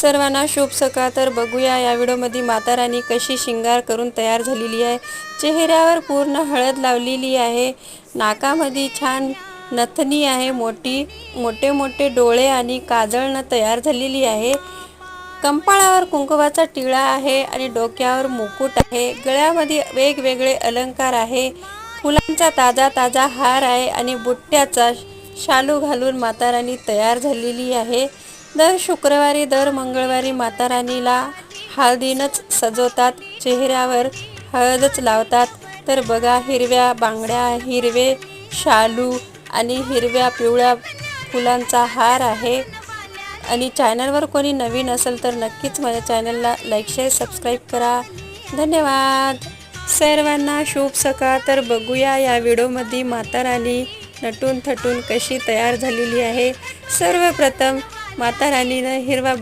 सर्वांना शुभ सकाळ. तर बघूया या व्हिडिओमध्ये माता राणी कशी शिंगार करून तयार झालेली आहे. चेहऱ्यावर पूर्ण हळद लावलेली आहे, नाकामध्ये छान नथनी आहे, मोठे मोठे डोळे आणि काजळनं तयार झालेली आहे. कंपाळावर कुंकवाचा टिळा आहे आणि डोक्यावर मुकुट आहे. गळ्यामध्ये वेगवेगळे अलंकार आहे. फुलांचा ताजा ताजा हार आहे आणि बुट्ट्याचा शालू घालून माता राणी तयार झालेली आहे. दर शुक्रवारी दर मंगळवारी माता राणीला हळदीनंच सजवतात, चेहऱ्यावर हळदच लावतात. तर बघा, हिरव्या बांगड्या, हिरवे शालू आणि हिरव्या पिवळ्या फुलांचा हार आहे. आणि चॅनलवर कोणी नवीन असेल तर नक्कीच माझ्या चॅनलला लाईक शेअर सबस्क्राईब करा. धन्यवाद. सर्वांना शुभ सकाळ. तर बघूया या व्हिडिओमध्ये माता राणी नटून थटून कशी तयार झालेली आहे. सर्वप्रथम माता राणीनं हिरवा